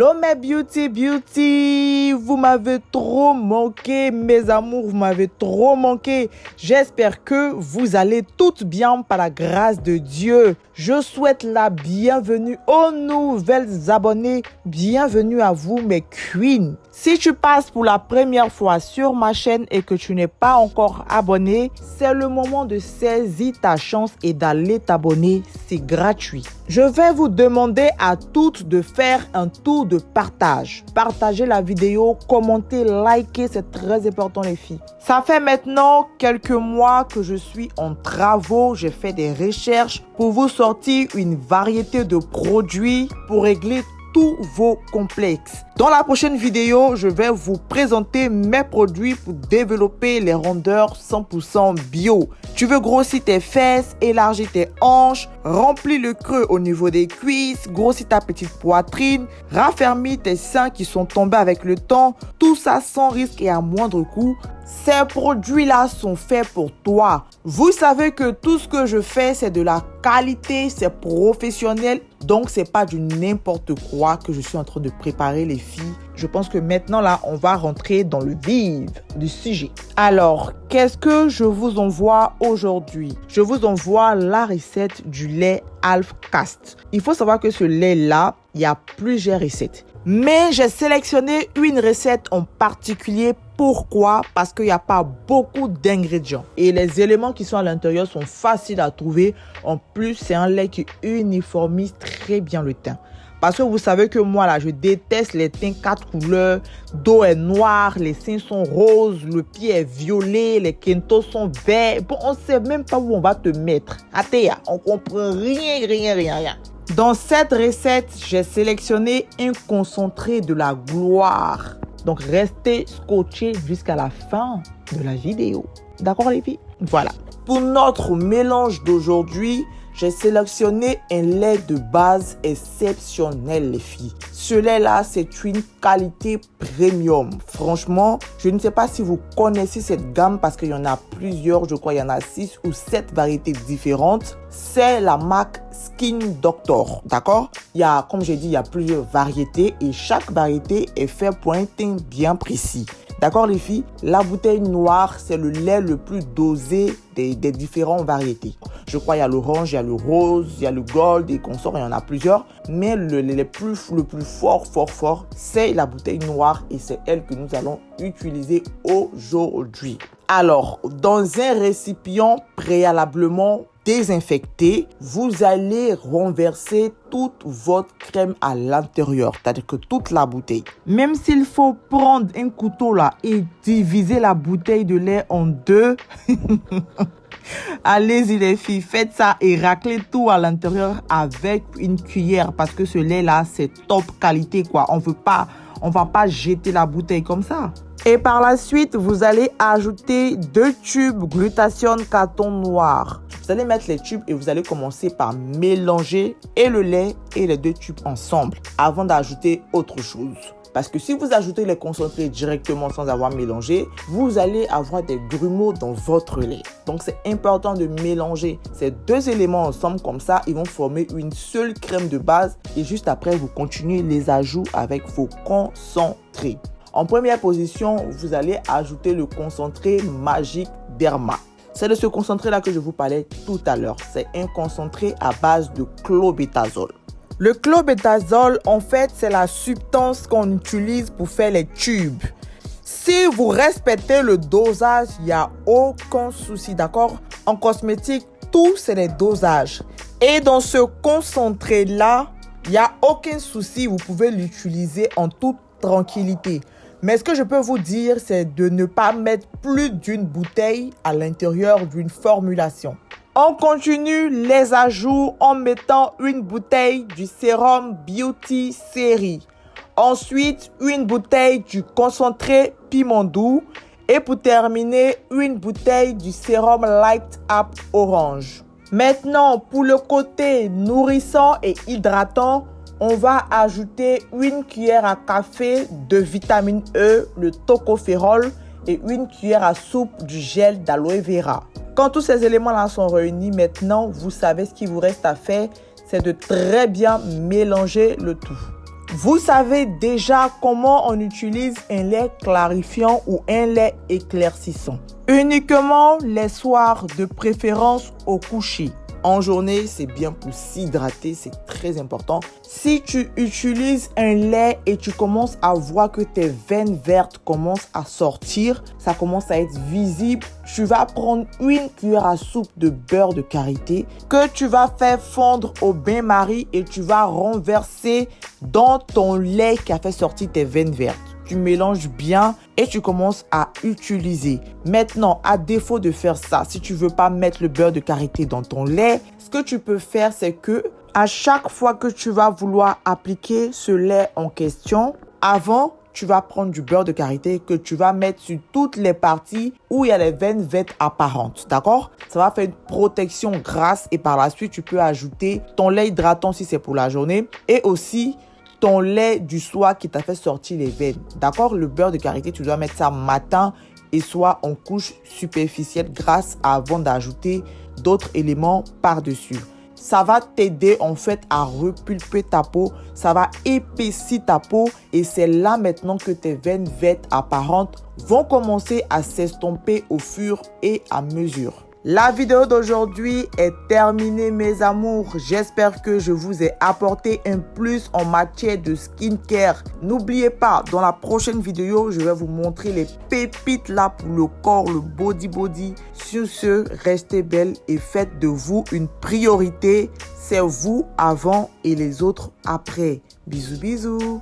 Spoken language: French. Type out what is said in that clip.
Hello mes beauty, vous m'avez trop manqué mes amours, vous m'avez trop manqué. J'espère que vous allez toutes bien par la grâce de Dieu. Je souhaite la bienvenue aux nouvelles abonnés. Bienvenue à vous mes queens. Si tu passes pour la première fois sur ma chaîne et que tu n'es pas encore abonné, c'est le moment de saisir ta chance et d'aller t'abonner. C'est gratuit. Je vais vous demander à toutes de faire un tour de partage. Partagez la vidéo, commentez, likez, c'est très important les filles. Ça fait maintenant quelques mois que je suis en travaux. J'ai fait des recherches pour vous sortir une variété de produits pour régler tous vos complexes. Dans la prochaine vidéo, je vais vous présenter mes produits pour développer les rondeurs 100% bio. Tu veux grossir tes fesses, élargir tes hanches, remplir le creux au niveau des cuisses, grossir ta petite poitrine, raffermir tes seins qui sont tombés avec le temps, tout ça sans risque et à moindre coût. Ces produits-là sont faits pour toi. Vous savez que tout ce que je fais, c'est de la qualité, c'est professionnel. Donc, c'est pas du n'importe quoi que je suis en train de préparer les filles. Je pense que maintenant, là, on va rentrer dans le vif du sujet. Alors, qu'est-ce que je vous envoie aujourd'hui? Je vous envoie la recette du lait Half-Caste. Il faut savoir que ce lait-là, il y a plusieurs recettes. Mais j'ai sélectionné une recette en particulier. Pourquoi? Parce qu'il n'y a pas beaucoup d'ingrédients. Et les éléments qui sont à l'intérieur sont faciles à trouver. En plus, c'est un lait qui uniformise très bien le teint. Parce que vous savez que moi, là, je déteste les teints 4 couleurs. Dos est noir, les seins sont roses, le pied est violet, les kentos sont verts. Bon, on ne sait même pas où on va te mettre. Atéa, on ne comprend rien. Dans cette recette, j'ai sélectionné un concentré de la gloire. Donc, restez scotchés jusqu'à la fin de la vidéo. D'accord, les filles? Voilà. Pour notre mélange d'aujourd'hui, j'ai sélectionné un lait de base exceptionnel, les filles. Ce lait-là, c'est une qualité premium. Franchement, je ne sais pas si vous connaissez cette gamme parce qu'il y en a plusieurs. Je crois qu'il y en a 6 ou 7 variétés différentes. C'est la marque Skin Doctor, d'accord? Il y a, comme j'ai dit, il y a plusieurs variétés et chaque variété est faite pour un teint bien précis. D'accord les filles? La bouteille noire, c'est le lait le plus dosé des différentes variétés. Je crois qu'il y a l'orange, il y a le rose, il y a le gold et consorts, il y en a plusieurs. Mais le plus fort, c'est la bouteille noire et c'est elle que nous allons utiliser aujourd'hui. Alors, dans un récipient préalablement désinfecté, vous allez renverser toute votre crème à l'intérieur, c'est-à-dire que toute la bouteille. Même s'il faut prendre un couteau là et diviser la bouteille de lait en deux, allez-y les filles, faites ça et raclez tout à l'intérieur avec une cuillère parce que ce lait là c'est top qualité quoi. On va pas jeter la bouteille comme ça. Et par la suite, vous allez ajouter 2 tubes glutathione carton noir. Vous allez mettre les tubes et vous allez commencer par mélanger et le lait et les 2 tubes ensemble avant d'ajouter autre chose. Parce que si vous ajoutez les concentrés directement sans avoir mélangé, vous allez avoir des grumeaux dans votre lait. Donc, c'est important de mélanger ces 2 éléments ensemble. Comme ça, ils vont former une seule crème de base. Et juste après, vous continuez les ajouts avec vos concentrés. En première position, vous allez ajouter le concentré Magic Derma. C'est de ce concentré-là que je vous parlais tout à l'heure. C'est un concentré à base de clobétasol. Le clobétasol, en fait, c'est la substance qu'on utilise pour faire les tubes. Si vous respectez le dosage, il n'y a aucun souci, d'accord? En cosmétique, tout, c'est les dosages. Et dans ce concentré-là, il n'y a aucun souci. Vous pouvez l'utiliser en toute tranquillité. Mais ce que je peux vous dire, c'est de ne pas mettre plus d'une bouteille à l'intérieur d'une formulation. On continue les ajouts en mettant une bouteille du sérum Beauty Série. Ensuite, une bouteille du concentré piment doux. Et pour terminer, une bouteille du sérum Light Up Orange. Maintenant, pour le côté nourrissant et hydratant, on va ajouter une cuillère à café de vitamine E, le tocopherol et une cuillère à soupe du gel d'aloe vera. Quand tous ces éléments-là sont réunis, maintenant, vous savez ce qu'il vous reste à faire, c'est de très bien mélanger le tout. Vous savez déjà comment on utilise un lait clarifiant ou un lait éclaircissant. Uniquement les soirs, de préférence au coucher. En journée, c'est bien pour s'hydrater, c'est très important. Si tu utilises un lait et tu commences à voir que tes veines vertes commencent à sortir, ça commence à être visible, tu vas prendre une cuillère à soupe de beurre de karité que tu vas faire fondre au bain-marie et tu vas renverser dans ton lait qui a fait sortir tes veines vertes. Tu mélanges bien et tu commences à utiliser. Maintenant, à défaut de faire ça, si tu veux pas mettre le beurre de karité dans ton lait, ce que tu peux faire, c'est que à chaque fois que tu vas vouloir appliquer ce lait en question, avant, tu vas prendre du beurre de karité que tu vas mettre sur toutes les parties où il y a les veines vertes apparentes. D'accord? Ça va faire une protection grasse et par la suite, tu peux ajouter ton lait hydratant si c'est pour la journée et aussi ton lait du soir qui t'a fait sortir les veines. D'accord? Le beurre de karité, tu dois mettre ça matin et soir en couche superficielle grâce avant d'ajouter d'autres éléments par-dessus. Ça va t'aider en fait à repulper ta peau, ça va épaissir ta peau et c'est là maintenant que tes veines vertes apparentes vont commencer à s'estomper au fur et à mesure. La vidéo d'aujourd'hui est terminée mes amours. J'espère que je vous ai apporté un plus en matière de skincare. N'oubliez pas, dans la prochaine vidéo, je vais vous montrer les pépites là pour le corps, le body. Sur ce, restez belle et faites de vous une priorité. C'est vous avant et les autres après. Bisous.